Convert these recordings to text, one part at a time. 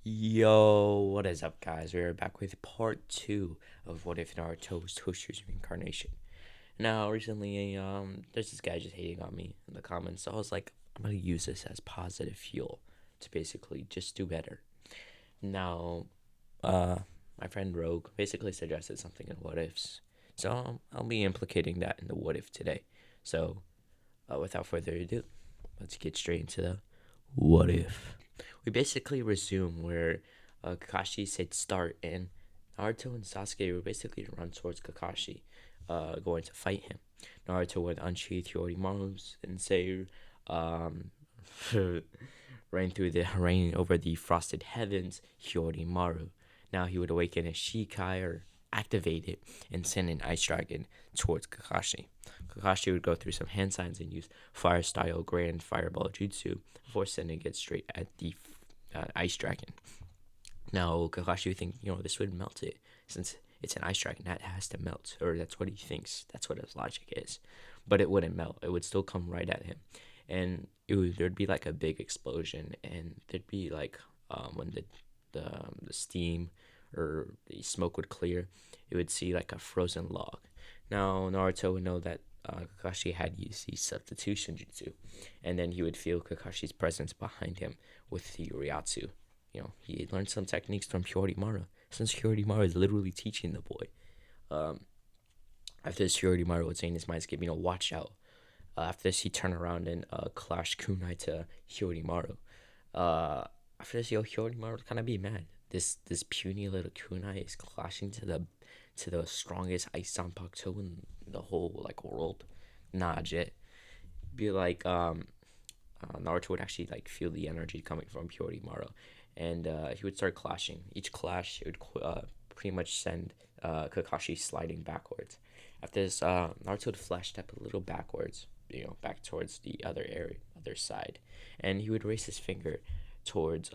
Yo, what is up, guys? We are back with part two of What If Naruto's Toshiro's Reincarnation. Now, recently, there's this guy just hating on me in the comments, so I was like, I'm gonna use this as positive fuel to basically just do better. Now, uh, my friend Rogue basically suggested something in What Ifs, so I'll be implicating that in the What If today. So, without further ado, let's get straight into the What If. We basically resume where Kakashi said start, and Naruto and Sasuke were basically run towards Kakashi, going to fight him. Naruto would unsheath Yorimaru's and say, um, rain over the frosted heavens, Hyorimaru. Now he would awaken a Shikai or activate it and send an ice dragon towards Kakashi. Kakashi would go through some hand signs and use fire style grand fireball jutsu before sending it straight at the ice dragon. Now Kakashi would think, this would melt it since it's an ice dragon that has to melt, or that's what he thinks. That's what his logic is, but it wouldn't melt. It would still come right at him, and there'd be like a big explosion, and there'd be like when the steam or the smoke would clear, it would see like a frozen log. Now Naruto would know that Kakashi had used the substitution jutsu, and then he would feel Kakashi's presence behind him with the Ryatsu. He learned some techniques from Hyorimaru, since Hyorimaru is literally teaching the boy. Um, After this, Hyorimaru would say in his mind, watch out. After this, he turned around and clashed kunai to Hyorimaru. After this, Hyorimaru would kind of be mad. This puny little kunai is clashing to the strongest ice Zanpakuto in the whole like world. Nah, Jit. Be like Naruto would actually like feel the energy coming from Hyorimaru, and he would start clashing. Each clash it would pretty much send Kakashi sliding backwards. After this, Naruto would flash step a little backwards, back towards the other side, and he would raise his finger towards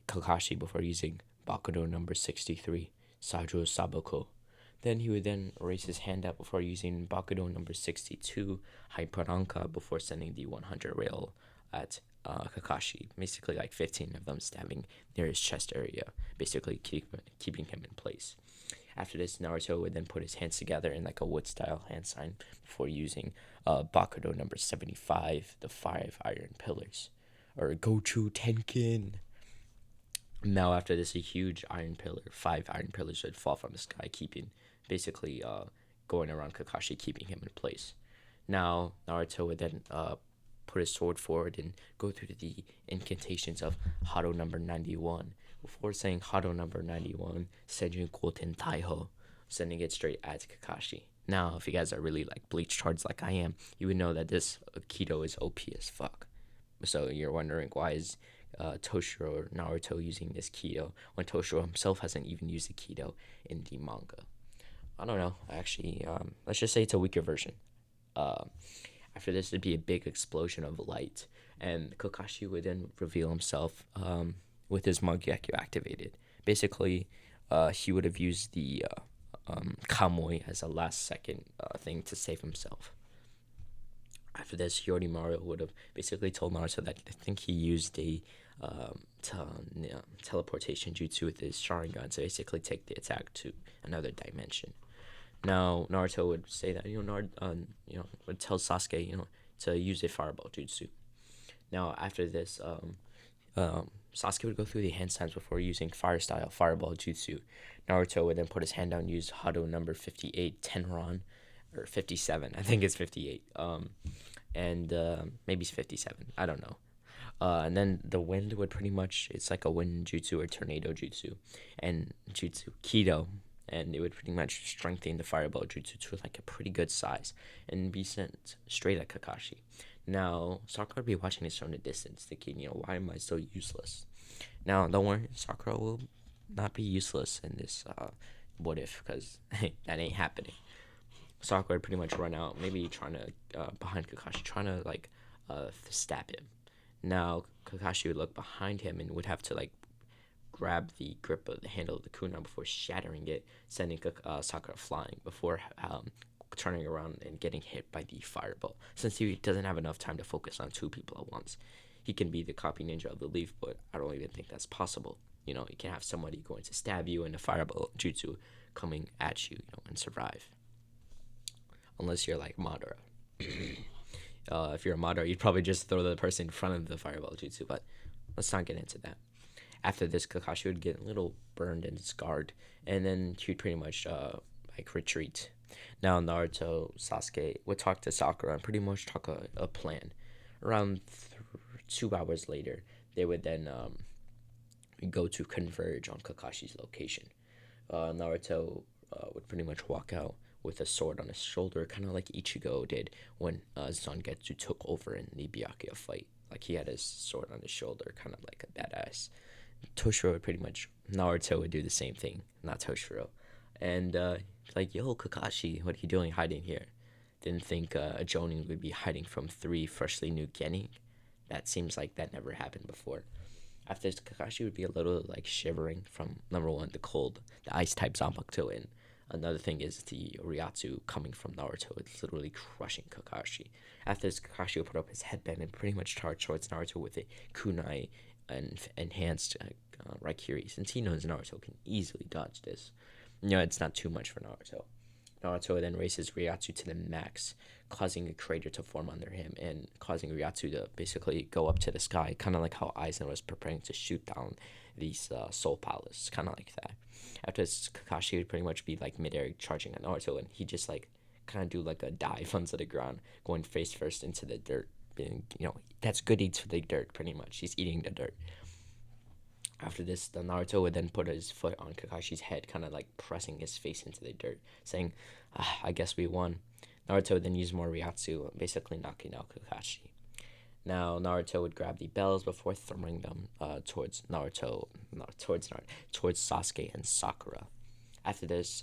Kakashi before using Bakudo number 63, Sajo Saboko. Then he would then raise his hand up before using Bakudo number 62, Hyperanka, before sending the 100 rail at Kakashi. Basically, like 15 of them stabbing near his chest area, basically keeping him in place. After this, Naruto would then put his hands together in like a wood-style hand sign before using Bakudo number 75, the 5 iron pillars, or Gochu Tenkin. Now, after this, a huge iron pillar, 5 iron pillars would fall from the sky, keeping basically going around Kakashi, keeping him in place. Now, Naruto would then put his sword forward and go through the incantations of Hado number 91. Before saying Hado number 91, Senjun Goten Taiho, sending it straight at Kakashi. Now, if you guys are really like bleach chards like I am, you would know that this Kido is OP as fuck. So you're wondering why is Toshiro or Naruto using this Kido when Toshiro himself hasn't even used the Kido in the manga. I don't know. Actually, let's just say it's a weaker version. After this, there'd be a big explosion of light, and Kakashi would then reveal himself with his Mangekyou activated. Basically, he would have used the Kamui as a last second thing to save himself. After this, Hyorimaru would have basically told Naruto that I think he used a teleportation jutsu with his Sharingan to basically take the attack to another dimension. Now Naruto would say that would tell Sasuke to use a fireball jutsu. Now after this, Sasuke would go through the hand signs before using fire style fireball jutsu. Naruto would then put his hand down and use Hado number 58 Tenron, or 57. I think it's 58. And maybe it's 57. I don't know. And then the wind would pretty much, it's like a wind jutsu or tornado jutsu, and jutsu Kido, and it would pretty much strengthen the fireball jutsu to like a pretty good size and be sent straight at Kakashi. Now Sakura would be watching this from a distance, thinking, why am I so useless? Now don't worry, Sakura will not be useless in this what if, because that ain't happening. Sakura would pretty much run out, maybe trying to behind Kakashi, trying to like stab him. Now Kakashi would look behind him and would have to like grab the grip of the handle of the kunai before shattering it, sending Sakura flying before turning around and getting hit by the fireball. Since he doesn't have enough time to focus on two people at once, he can be the copy ninja of the leaf, but I don't even think that's possible. You know, you can't have somebody going to stab you and a fireball jutsu coming at you, you know, and survive. Unless you're like Madara. If you're a Madara, you'd probably just throw the person in front of the fireball jutsu, but let's not get into that. After this, Kakashi would get a little burned and scarred, and then he would pretty much like retreat. Now Naruto, Sasuke would talk to Sakura and pretty much talk a plan. Around 2 hours later, they would then go to converge on Kakashi's location. Naruto would pretty much walk out with a sword on his shoulder, kind of like Ichigo did when Zangetsu took over in the Byakuya fight. Like he had his sword on his shoulder, kind of like a badass. Toshiro would pretty much, Naruto would do the same thing, not Toshiro. And like, yo, Kakashi, what are you doing hiding here? Didn't think a Jonin would be hiding from 3 freshly new Genin. That seems like that never happened before. After this, Kakashi would be a little like shivering from number one, the cold, the ice type Zanpakuto, and another thing is the Ryatsu coming from Naruto. It's literally crushing Kakashi. After this, Kakashi would put up his headband and pretty much charge towards Naruto with a kunai and enhanced Raikiri, since he knows Naruto can easily dodge this. You know, it's not too much for Naruto. Naruto then raises Ryatsu to the max, causing a crater to form under him and causing Ryatsu to basically go up to the sky, kind of like how Aizen was preparing to shoot down these Soul Palace, kind of like that. After this, Kakashi would pretty much be like midair charging at Naruto, and he just like kind of do like a dive onto the ground, going face first into the dirt. And, you know, that's good eats for the dirt, pretty much. He's eating the dirt. After this, the Naruto would then put his foot on Kakashi's head, kind of like pressing his face into the dirt, saying, I guess we won. Naruto would then use more Ryatsu, basically knocking out Kakashi. Now, Naruto would grab the bells before throwing them towards Sasuke and Sakura. After this,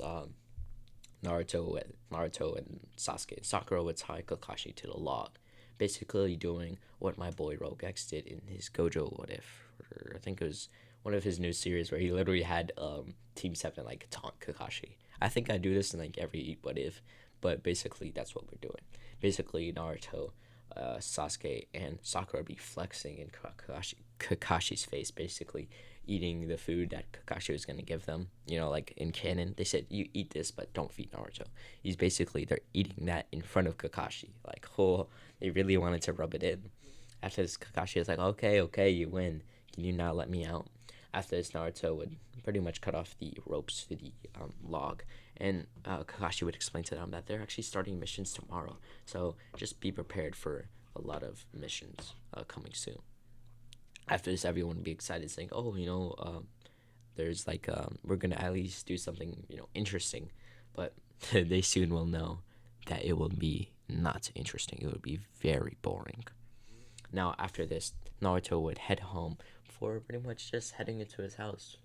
Naruto and Sasuke and Sakura would tie Kakashi to the log, basically doing what my boy Rogex did in his Gojo What If, or I think it was one of his new series where he literally had Team 7 like taunt Kakashi. I think I do this in like every What If, but basically that's what we're doing. Basically, Naruto, Sasuke, and Sakura be flexing in Kakashi's face, basically eating the food that Kakashi was going to give them. You know, like in canon, they said, you eat this, but don't feed Naruto. They're eating that in front of Kakashi. Like, oh, they really wanted to rub it in. After this, Kakashi is like, okay, you win. Can you not let me out? After this, Naruto would pretty much cut off the ropes to the log, and Kakashi would explain to them that they're actually starting missions tomorrow, so just be prepared for a lot of missions coming soon. After this, everyone would be excited, saying, oh, you know, there's like, we're going to at least do something, you know, interesting, but they soon will know that it will be not interesting. It would be very boring. Now, after this, Naruto would head home before pretty much just heading into his house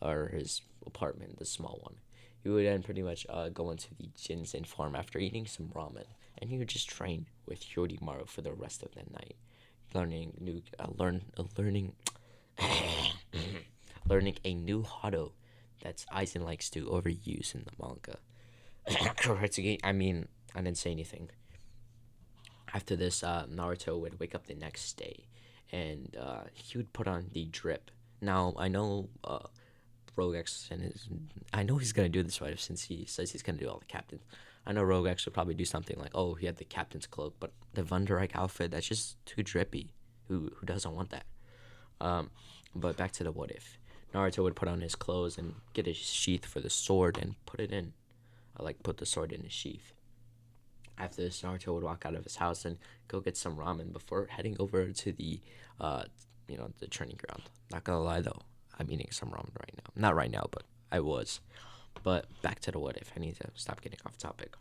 or his apartment, the small one. He would then pretty much go into the Jinzen farm after eating some ramen, and he would just train with Hyorimaru for the rest of the night, learning a new Hado that Aizen likes to overuse in the manga. I mean, I didn't say anything. After this, Naruto would wake up the next day, and he would put on the drip. Now, I know Rogex I know he's going to do this right since he says he's going to do all the captains. I know Rogex would probably do something like, oh, he had the captain's cloak, but the Wunderreich outfit, that's just too drippy. Who doesn't want that? But back to the What If. Naruto would put on his clothes and get a sheath for the sword and put it in. Put the sword in his sheath. After this, Naruto would walk out of his house and go get some ramen before heading over to the training ground. Not gonna lie though, I'm eating some ramen right now. Not right now, but I was. But back to the What If. I need to stop getting off topic.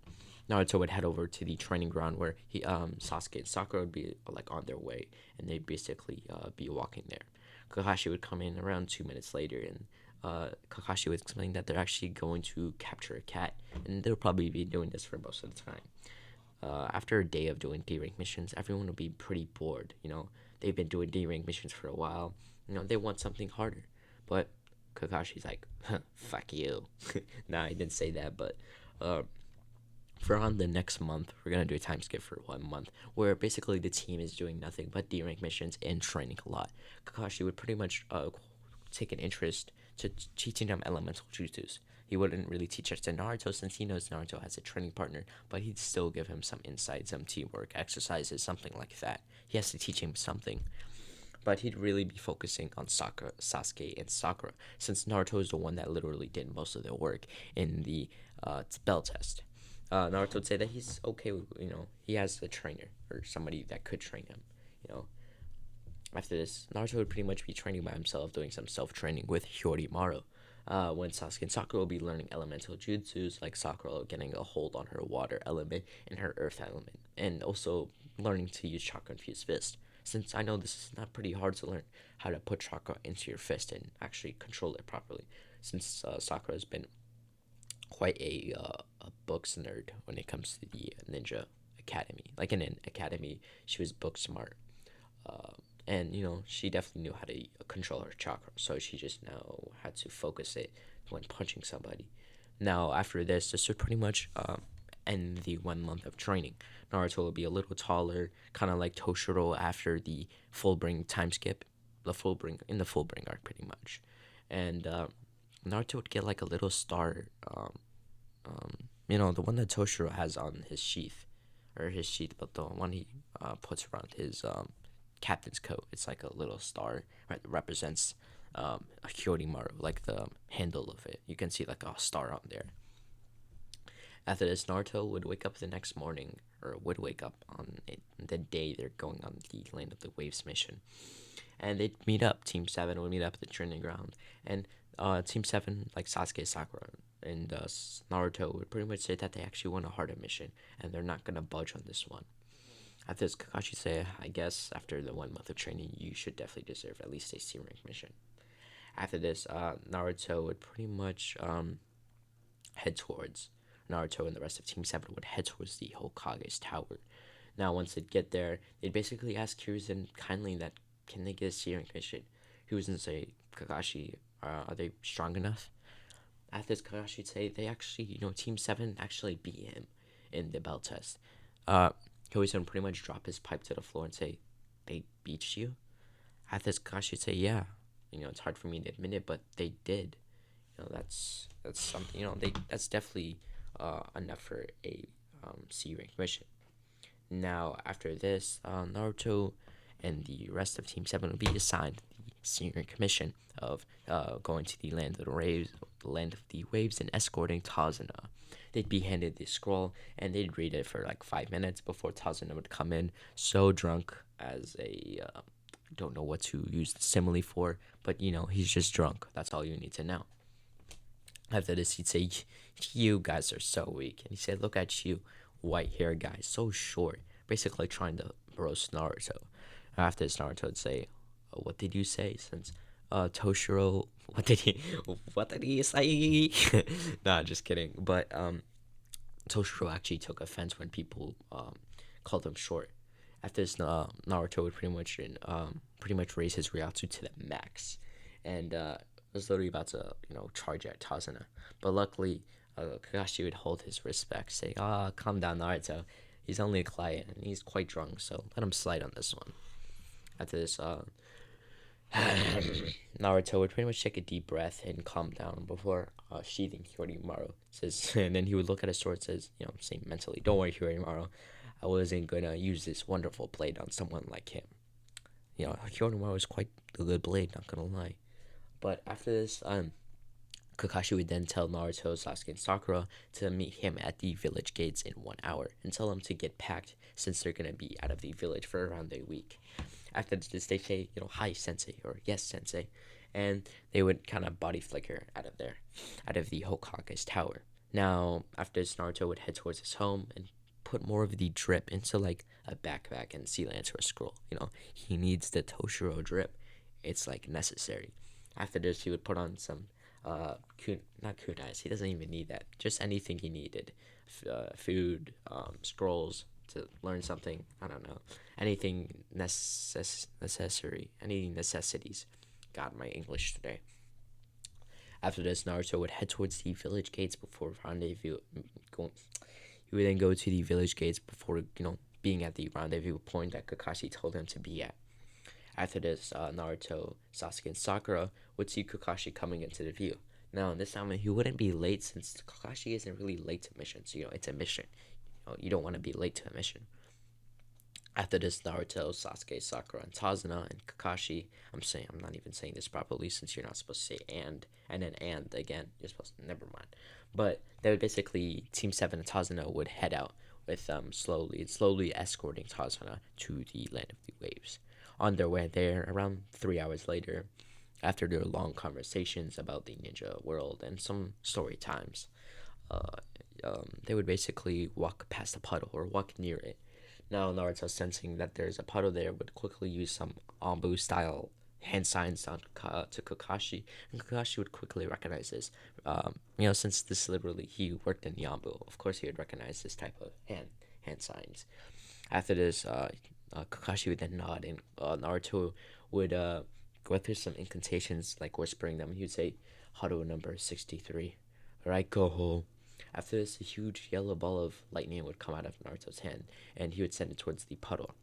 Naruto would head over to the training ground where Sasuke and Sakura would be like on their way, and they'd basically be walking there. Kakashi would come in around 2 minutes later, and Kakashi would explain that they're actually going to capture a cat, and they'll probably be doing this for most of the time. After a day of doing D-rank missions, everyone will be pretty bored. You know, they've been doing D-rank missions for a while. You know, they want something harder. But Kakashi's like, fuck you. Nah, he didn't say that, but For on the next month, we're gonna do a time skip for 1 month, where basically the team is doing nothing but D-rank missions and training a lot. Kakashi would pretty much take an interest to teaching them elemental jutsus. He wouldn't really teach it to Naruto since he knows Naruto has a training partner, but he'd still give him some insight, some teamwork exercises, something like that. He has to teach him something. But he'd really be focusing on Sasuke, and Sakura, since Naruto is the one that literally did most of the work in the spell test. Naruto would say that he's okay with, he has a trainer or somebody that could train him. You know, after this, Naruto would pretty much be training by himself, doing some self-training with Hyorimaru. When Sasuke and Sakura will be learning elemental jutsus, like Sakura getting a hold on her water element and her earth element, and also learning to use chakra infused fist. Since I know this is not pretty hard to learn how to put chakra into your fist and actually control it properly, since Sakura has been quite a books nerd when it comes to the ninja academy. Like in an academy, she was book smart. And she definitely knew how to control her chakra, so she just now had to focus it when punching somebody. Now after this would pretty much end the 1 month of training. Naruto will be a little taller, kind of like Toshiro after the Fullbring time skip, the Fullbring arc pretty much. And Naruto would get like a little star, the one that Toshiro has on his sheath, but the one he puts around his captain's coat. It's like a little star, right, that represents a Hyorimaru, like the handle of it. You can see like a star on there. After this, Naruto would wake up the next morning, or would wake up on the day they're going on the Land of the Waves mission. And they'd meet up. Team 7 would meet up at the training ground. And Team 7, like Sasuke, Sakura, and Naruto, would pretty much say that they actually want a harder mission, and they're not going to budge on this one. After this, Kakashi say, I guess after the 1 month of training, you should definitely deserve at least a C rank mission. After this, Naruto would pretty much head towards Naruto and the rest of Team 7 would head towards the Hokage's tower. Now, once they'd get there, they'd basically ask Hiruzen kindly that can they get a C rank mission. Hiruzen say, Kakashi, are they strong enough? After this, Kakashi would say they actually, Team 7 actually beat him in the bell test. Hiruzen pretty much drop his pipe to the floor and say, they beat you? After this, Kakashi would say, yeah. It's hard for me to admit it, but they did. That's something, that's definitely enough for a C rank mission. Now, after this, Naruto and the rest of Team 7 will be assigned the C rank mission of going to the Land of the Waves and escorting Tazuna. They'd be handed the scroll, and they'd read it for like 5 minutes before Tazuna would come in, so drunk as a... don't know what to use the simile for, but he's just drunk. That's all you need to know. After this, he'd say, you guys are so weak. And he said, look at you, white hair guy, so short. Basically trying to roast Naruto. After this, Naruto would say, what did you say? Since Toshiro, what did he say? Nah, just kidding. But Toshiro actually took offense when people called him short. After this, Naruto would pretty much raise his Ryatsu to the max, and was literally about to charge at Tazuna. But luckily, Kakashi would hold his respect, say, calm down, Naruto. He's only a client, and he's quite drunk, so let him slide on this one. After this, Naruto would pretty much take a deep breath and calm down before sheathing Hyorimaru. And then he would look at his sword, says, saying mentally, don't worry, Hyorimaru. I wasn't gonna use this wonderful blade on someone like him. Hyorimaru was quite a good blade, not gonna lie. But after this, Kakashi would then tell Naruto, Sasuke, and Sakura to meet him at the village gates in 1 hour and tell them to get packed since they're gonna be out of the village for around a week. After this, they say, hi, sensei, or yes, sensei, and they would kind of body flicker out of the Hokage's tower. Now, after this, Naruto would head towards his home and put more of the drip into like a backpack and seal it into a scroll. He needs the Toshiro drip. It's like necessary. After this, he would put on some not kunais. He doesn't even need that. Just anything he needed, food, scrolls to learn something. I don't know, anything necessary, any necessities. God, my English today. After this, Naruto would head towards the village gates before rendezvous. He would then go to the village gates before, being at the rendezvous point that Kakashi told him to be at. After this, Naruto, Sasuke, and Sakura would see Kakashi coming into the view. Now, in this time, he wouldn't be late since Kakashi isn't really late to missions. It's a mission. You don't want to be late to a mission. After this, Naruto, Sasuke, Sakura, and Tazuna, and Kakashi. I'm not even saying this properly since you're not supposed to say and then and again. You're supposed to, never mind. But they would basically, Team 7 and Tazuna would head out with slowly escorting Tazuna to the land of the waves. On their way there, around 3 hours later, after their long conversations about the ninja world and some story times, they would basically walk past a puddle or walk near it. Now Naruto, sensing that there's a puddle there, would quickly use some Ambu style hand signs to Kakashi, and Kakashi would quickly recognize this. Since this literally he worked in the Ambu, of course he would recognize this type of hand signs. After this, Kakashi would then nod, and Naruto would go through some incantations, like whispering them. He would say, "Huddle number 63, right, Goho." After this, a huge yellow ball of lightning would come out of Naruto's hand, and he would send it towards the puddle.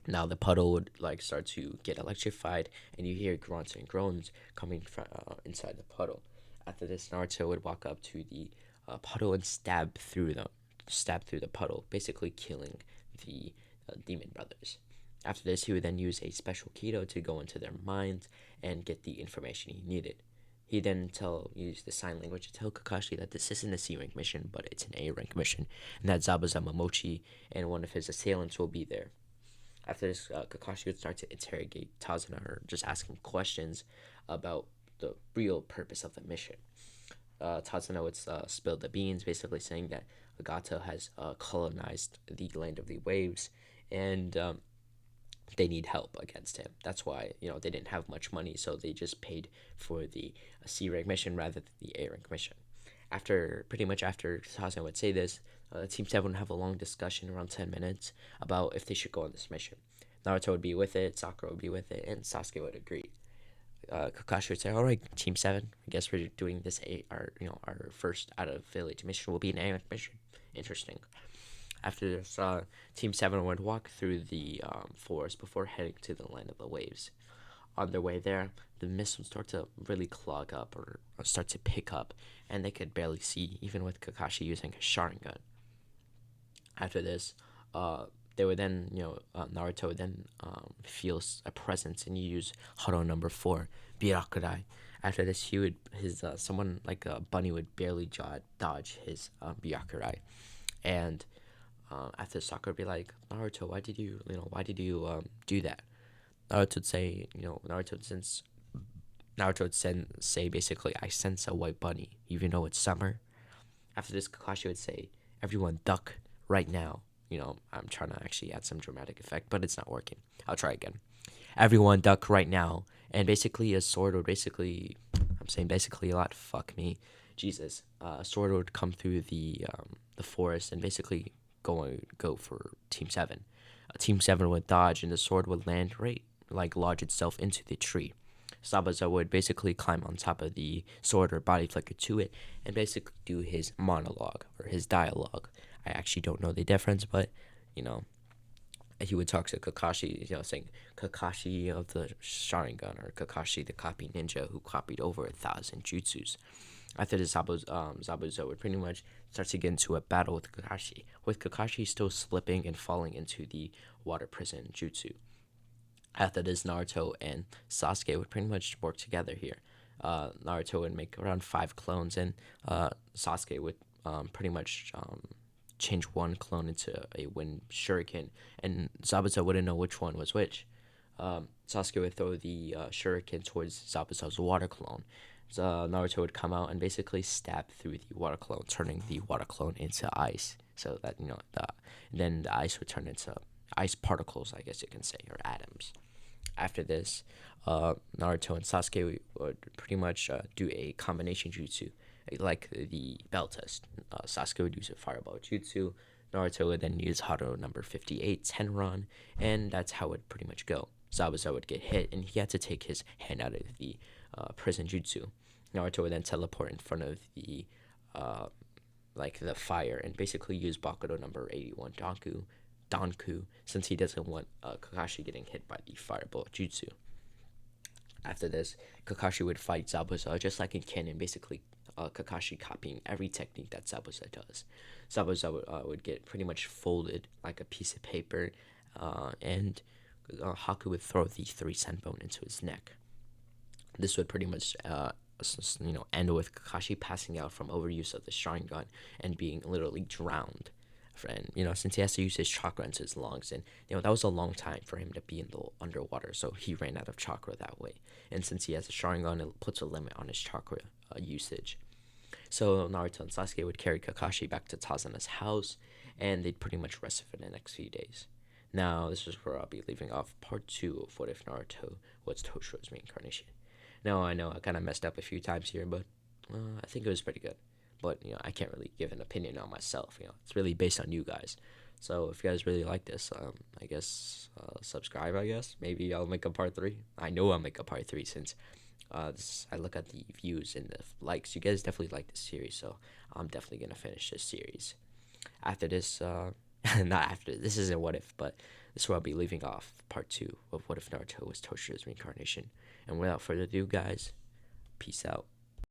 Now the puddle would start to get electrified, and you hear grunts and groans coming from inside the puddle. After this, Naruto would walk up to the puddle and stab through the puddle, basically killing the demon brothers. After this, he would then use a special Kido to go into their minds and get the information he needed. He then used the sign language to tell Kakashi that this isn't a C rank mission, but it's an A rank mission, and that Zabuza, Momochi, and one of his assailants will be there. After this, Kakashi would start to interrogate Tazuna, or just ask him questions about the real purpose of the mission. Tazuna would spill the beans, basically saying that Nagato has colonized the land of the waves, and they need help against him. That's why they didn't have much money, so they just paid for the C rank mission rather than the A rank mission. After Tazuna would say this, Team 7 would have a long discussion, around 10 minutes, about if they should go on this mission. Naruto would be with it, Sakura would be with it, and Sasuke would agree. Kakashi would say, "All right, Team 7, I guess we're doing this. Our first out of village mission will be an A rank mission. Interesting." After this, Team 7 would walk through the forest before heading to the land of the waves. On their way there, the mist would start to really clog up or start to pick up, and they could barely see, even with Kakashi using his Sharingan. After this, they would then, Naruto would then feel a presence and use Haro number 4, Byakurai. After this, someone like a bunny would barely dodge his Byakurai, and after Sakura would be like, "Naruto, why did you do that?" Naruto would say basically, "I sense a white bunny, even though it's summer." After this, Kakashi would say, "Everyone duck right now." I'm trying to actually add some dramatic effect, but it's not working. I'll try again. "Everyone duck right now." And basically, a sword would I'm saying basically a lot, fuck me, Jesus. A sword would come through the forest and basically go for Team 7. Team 7 would dodge, and the sword would land lodge itself into the tree. Zabuza would basically climb on top of the sword or body flicker to it and basically do his monologue or his dialogue. I actually don't know the difference, but he would talk to Kakashi, saying Kakashi of the Sharingan, or Kakashi the copy ninja who copied over 1,000 jutsus. After this, Zabuza would pretty much start to get into a battle with Kakashi still slipping and falling into the water prison jutsu. After this, Naruto and Sasuke would pretty much work together here. Naruto would make around 5 clones, and Sasuke would pretty much change one clone into a wind shuriken, and Zabuza wouldn't know which one was which. Sasuke would throw the shuriken towards Zabuza's water clone. Naruto would come out and basically stab through the water clone, turning the water clone into ice, so that then the ice would turn into ice particles, I guess you can say, or atoms. After this, Naruto and Sasuke would pretty much do a combination jutsu, like the bell test. Sasuke would use a fireball jutsu. Naruto would then use Haro number 58, Tenron, and that's how it would pretty much go. Zabuza would get hit, and he had to take his hand out of the prison jutsu. Naruto would then teleport in front of the like the fire, and basically use Bakudo number 81 Danku, since he doesn't want Kakashi getting hit by the fireball jutsu. After this, Kakashi would fight Zabuza just like in canon, basically Kakashi copying every technique that Zabuza does. Zabuza would get pretty much folded like a piece of paper, and Haku would throw the 3 senbon into his neck. This would pretty much end with Kakashi passing out from overuse of the Sharingan and being literally drowned. And since he has to use his chakra into his lungs, and that was a long time for him to be in the underwater, so he ran out of chakra that way. And since he has a Sharingan, it puts a limit on his chakra usage. So Naruto and Sasuke would carry Kakashi back to Tazuna's house, and they'd pretty much rest for the next few days. Now, this is where I'll be leaving off part 2 of What If Naruto was Toshiro's reincarnation. Now, I know I kind of messed up a few times here, but I think it was pretty good. But, I can't really give an opinion on myself. It's really based on you guys. So, if you guys really like this, I guess, subscribe, I guess. Maybe I'll make a part 3. I know I'll make a part 3 since I look at the views and the likes. You guys definitely like this series, so I'm definitely going to finish this series. After this, not after, this isn't What If, but this is where I'll be leaving off part 2 of What If Naruto was Toshiro's reincarnation. And without further ado, guys, peace out.